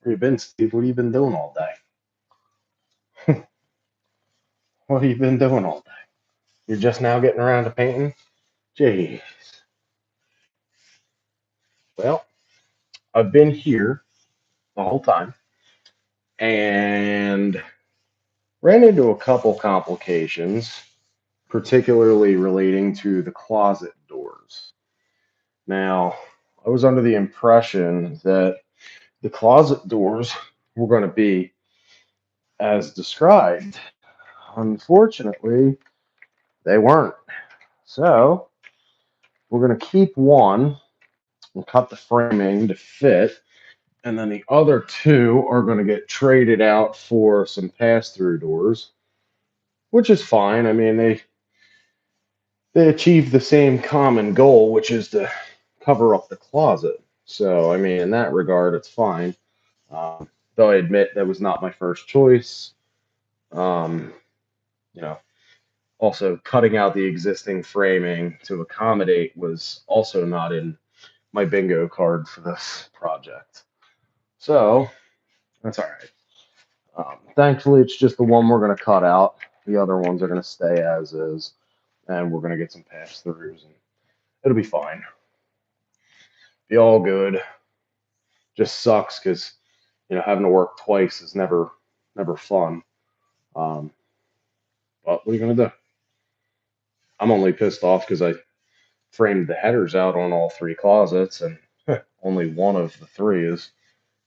Where you been, Steve? What have you been doing all day? What have you been doing all day? You're just now getting around to painting? Jeez. Well, I've been here the whole time and ran into a couple complications, particularly relating to the closet doors. Now, I was under the impression that the closet doors were going to be as described. Unfortunately, they weren't. So, we're going to keep one and cut the framing to fit, and then the other two are going to get traded out for some pass-through doors, which is fine. I mean, they achieve the same common goal, which is to cover up the closet. So, I mean, in that regard, it's fine. Though I admit that was not my first choice. Um, you know, Also cutting out the existing framing to accommodate was also not in my bingo card for this project. So that's all right. Thankfully, it's just the one we're going to cut out. The other ones are going to stay as is, and we're going to get some pass throughs, and it'll be fine. Be all good. Just sucks because having to work twice is never fun. Um, but what are you going to do? I'm only pissed off because I framed the headers out on all three closets, and only one of the three is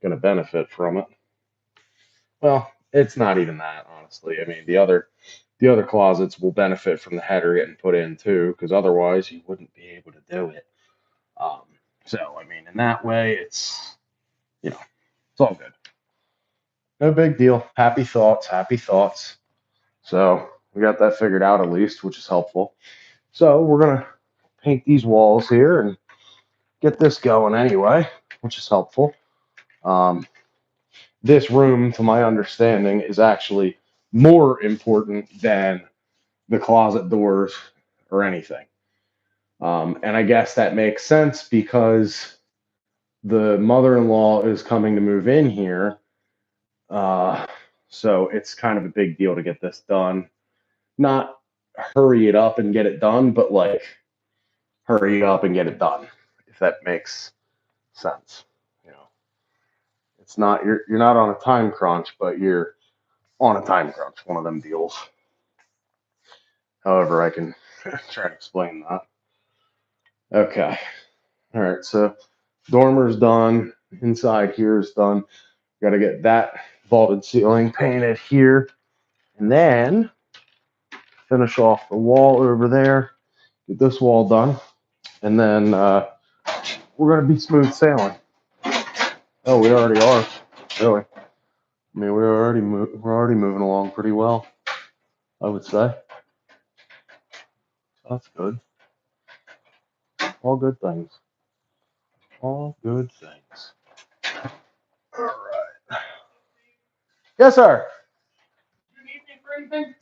going to benefit from it. Well, it's not even that, honestly. I mean, the other closets will benefit from the header getting put in too, because otherwise you wouldn't be able to do it. Um, so, I mean, in that way, it's all good. No big deal. Happy thoughts, happy thoughts. So we got that figured out at least, which is helpful. So we're gonna paint these walls here and get this going anyway, which is helpful. Um, this room, to my understanding, is actually more important than the closet doors or anything. And I guess that makes sense because the mother-in-law is coming to move in here. Uh, so it's kind of a big deal to get this done. Not hurry it up and get it done, but like hurry up and get it done, if that makes sense. You know, it's not you're not on a time crunch, but you're on a time crunch. One of them deals. However, I can try to explain that. Okay. All right. So dormer's done. Inside here is done. Got to get that vaulted ceiling painted here, and then finish off the wall over there. Get this wall done, and then we're gonna be smooth sailing. Oh, we already are. Really. I mean, we're already moving along pretty well, I would say. That's good. All good things. All good things. All right. Yes, sir. You need me for anything?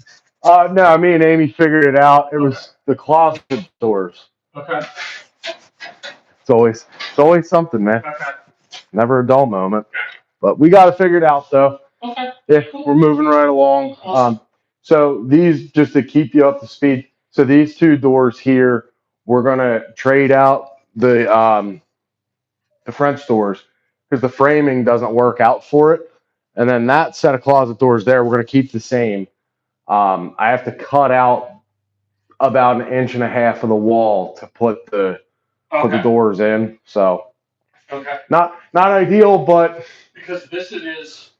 No, me and Amy figured it out. It was the closet doors. Okay. It's always something, man. Okay. Never a dull moment. But we got to figure it out, though. Okay. Yeah, we're moving right along. So these, just to keep you up to speed, so these two doors here, we're gonna trade out the French doors because the framing doesn't work out for it, and then that set of closet doors there, we're gonna keep the same. I have to cut out about an inch and a half of the wall to put the doors in. So Okay. not ideal, but Because this it is.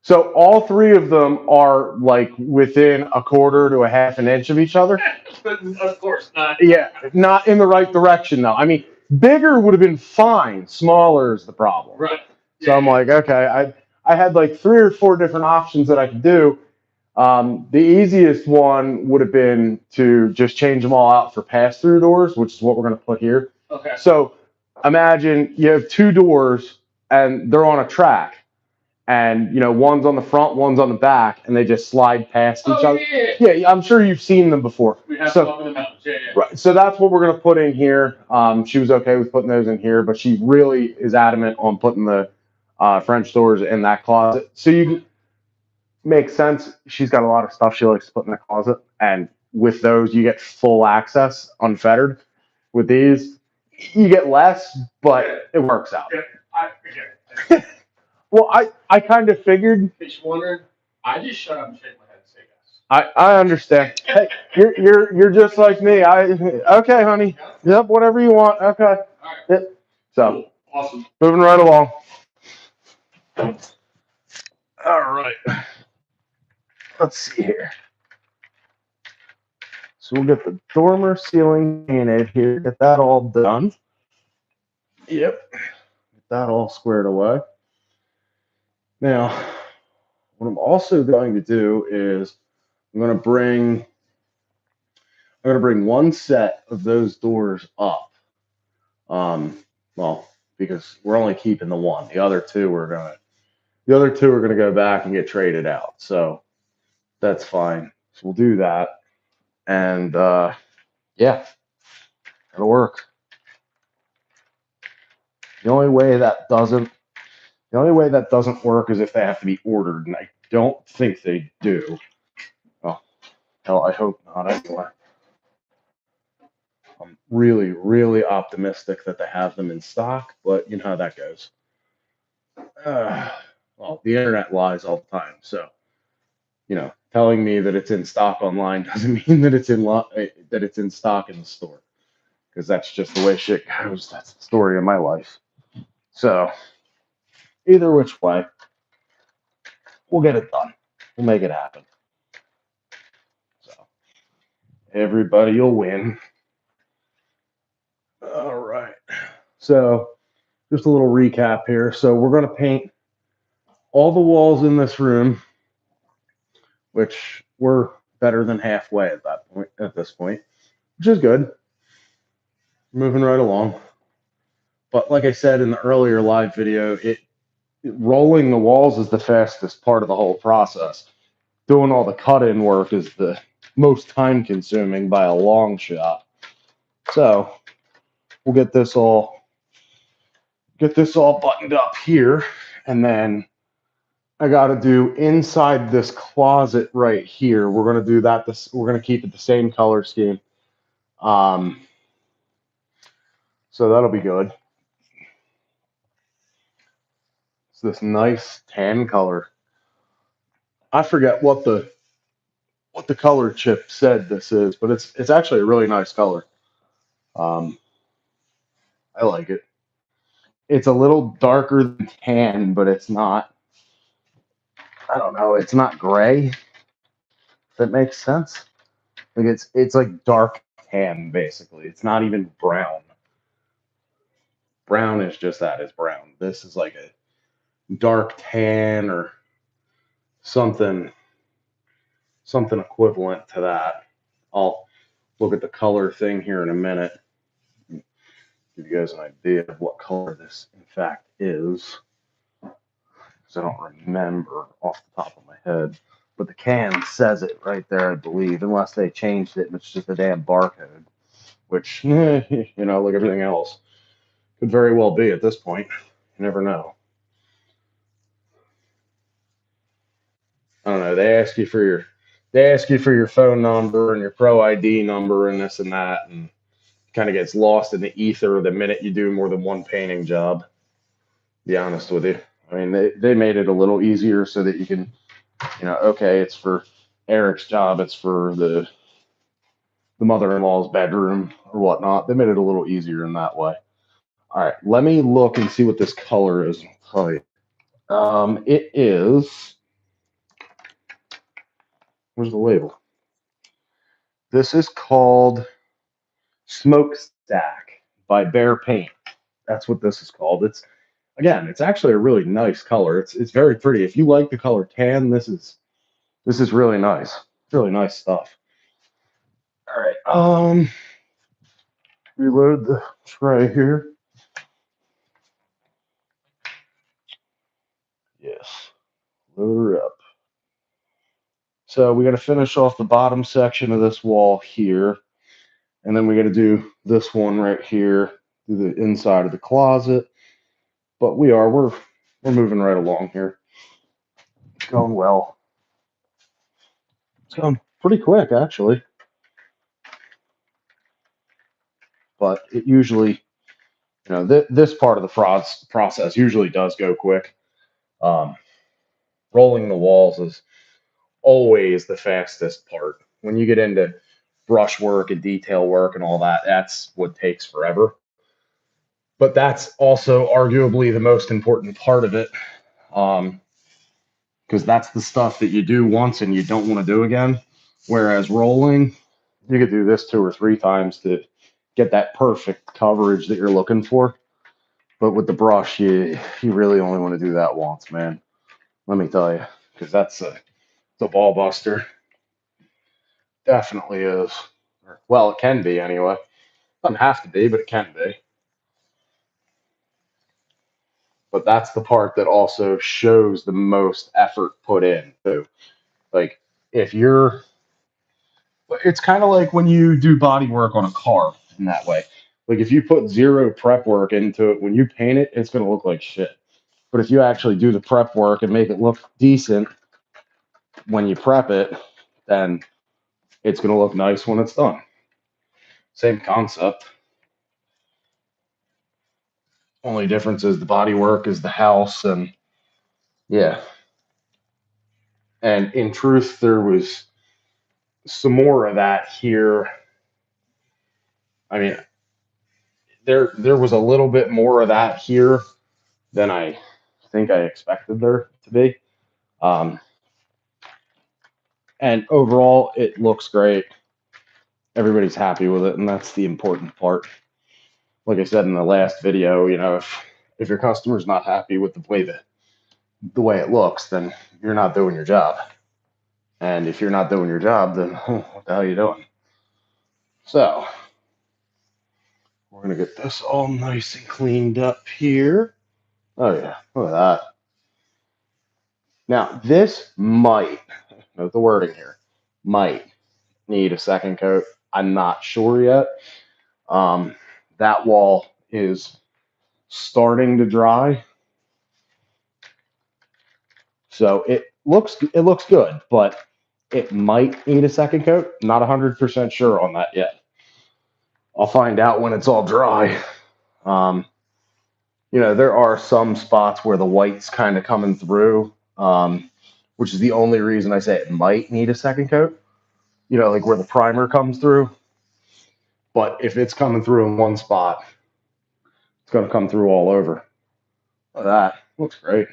so all three of them are like within a quarter to a half an inch of each other. But of course not. Yeah, not in the right direction though. I mean, bigger would have been fine. Smaller is the problem. Right. So I'm like, okay, I had like 3 or 4 different options that I could do. The easiest one would have been to just change them all out for pass-through doors, which is what we're going to put here. Okay. So imagine you have 2 doors and they're on a track, and one's on the front, one's on the back, and they just slide past each other. Yeah, I'm sure you've seen them before. We have So, some in the mountains. Yeah. right, so that's what we're going to put in here. She was okay with putting those in here, but she really is adamant on putting the French doors in that closet. So you makes sense. She's got a lot of stuff she likes to put in the closet, and with those, you get full access, unfettered. With these, you get less, but it works out. Yeah, again, Well, I kind of figured. in case you're wondering, I just shut up and shake my head and say yes. I understand. Hey, you're just like me. Okay, honey. Yep, whatever you want. Okay. All right. Yep. So Cool. Awesome. moving right along. All right. Let's see here. So we'll get the dormer ceiling painted here. Get that all done. Yep. Get that all squared away. Now, what I'm also going to do is I'm going to bring one set of those doors up. Well, because we're only keeping the one. The other two are gonna go back and get traded out. So that's fine. So we'll do that. And yeah, it'll work. The only way that doesn't work is if they have to be ordered, and I don't think they do. Oh, hell, I hope not anyway. I'm really, really optimistic that they have them in stock, but you know how that goes. Well, the internet lies all the time, so telling me that it's in stock online doesn't mean that it's in stock in the store, because that's just the way shit goes. That's the story of my life. So either which way, we'll get it done. We'll make it happen. So everybody will win. All right. So just a little recap here. So we're going to paint all the walls in this room, which we're better than halfway at this point, which is good. Moving right along. But like I said in the earlier live video, rolling the walls is the fastest part of the whole process. Doing all the cut-in work is the most time-consuming by a long shot. So we'll get this all buttoned up here, and then I got to do inside this closet right here. We're going to do that. We're going to keep it the same color scheme. So that'll be good. It's this nice tan color. I forget what the color chip said this is, but it's actually a really nice color. I like it. It's a little darker than tan, but it's not. I don't know. It's not gray. If that makes sense. Like it's like dark tan basically. It's not even brown. Brown is just that. It's brown. This is like a dark tan or something equivalent to that. I'll look at the color thing here in a minute. Give you guys an idea of what color this in fact is, because I don't remember off the top of my head. But the can says it right there, I believe, unless they changed it and it's just a damn barcode, which, like everything else, could very well be at this point. You never know. I don't know. They ask you for your phone number and your pro ID number and this and that, and it kind of gets lost in the ether the minute you do more than one painting job. To be honest with you. I mean, they made it a little easier so that you can, okay, it's for Eric's job, it's for the mother-in-law's bedroom or whatnot. They made it a little easier in that way. All right, let me look and see what this color is. I'll tell you. It is. Where's the label? This is called Smokestack by Bear Paint. That's what this is called. It's actually a really nice color. It's very pretty. If you like the color tan, this is really nice. Really nice stuff. All right. Reload the tray here. Yes. Load her up. So we got to finish off the bottom section of this wall here, and then we got to do this one right here, do the inside of the closet. But we're we're moving right along here. It's going well. It's going pretty quick, actually. But it usually, this part of the process usually does go quick. Um, rolling the walls is always the fastest part. When you get into brush work and detail work and all that, that's what takes forever. But that's also arguably the most important part of it, because that's the stuff that you do once and you don't want to do again. Whereas rolling, you could do this 2 or 3 times to get that perfect coverage that you're looking for. But with the brush, you really only want to do that once, man. Let me tell you, because that's the ball buster. Definitely is. Well, it can be anyway. Doesn't have to be, but it can be. But that's the part that also shows the most effort put in too. Like if you're, it's kind of like when you do body work on a car in that way. Like if you put zero prep work into it, when you paint it, it's gonna look like shit. But if you actually do the prep work and make it look decent when you prep it, then it's gonna look nice when it's done. Same concept. Only difference is the body work is the house, and yeah. And in truth, there was some more of that here. I mean, there was a little bit more of that here than I think I expected there to be. Um, and overall, it looks great. Everybody's happy with it, and that's the important part. Like I said in the last video, if your customer's not happy with the way it looks, then you're not doing your job. And if you're not doing your job, then what the hell are you doing? So we're gonna get this all nice and cleaned up here. Oh yeah, look at that. Now this might, note the wording here, might need a second coat. I'm not sure yet. That wall is starting to dry, so it looks good, but it might need a second coat. Not 100% sure on that yet. I'll find out when it's all dry. Um, there are some spots where the white's kind of coming through, which is the only reason I say it might need a second coat. Like where the primer comes through. But if it's coming through in one spot, it's going to come through all over. That looks great.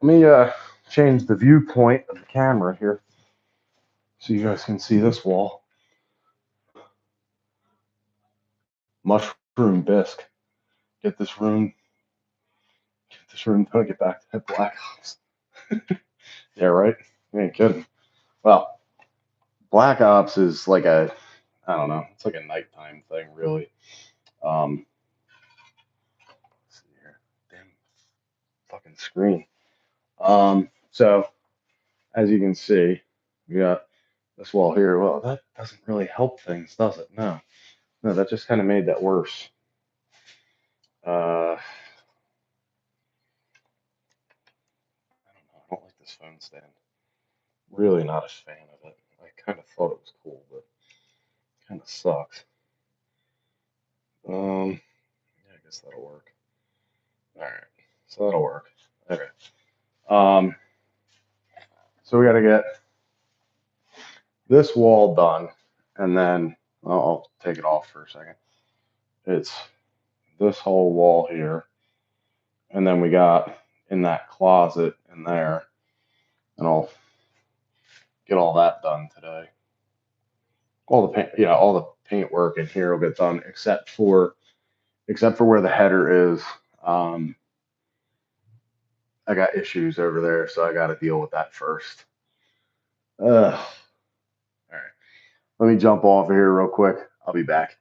Let me change the viewpoint of the camera here so you guys can see this wall. Mushroom bisque. Get this room done. Get back to that Black Ops. Yeah, right? You ain't kidding. Well, Black Ops is like I don't know, it's like a nighttime thing, really. Let's see here. Damn fucking screen. So as you can see, we got this wall here. Well, that doesn't really help things, does it? No, that just kind of made that worse. I don't like this phone stand. Really not a fan of it. I kind of thought it was cool, but it kind of sucks. Yeah, I guess that'll work. All right, so that'll work. Okay. So we got to get this wall done, and then I'll take it off for a second. It's this whole wall here, and then we got in that closet in there, and I'll get all that done today. All the paint, all the paint work in here will get done, except for where the header is. I got issues over there, so I got to deal with that first. All right, let me jump off here real quick. I'll be back.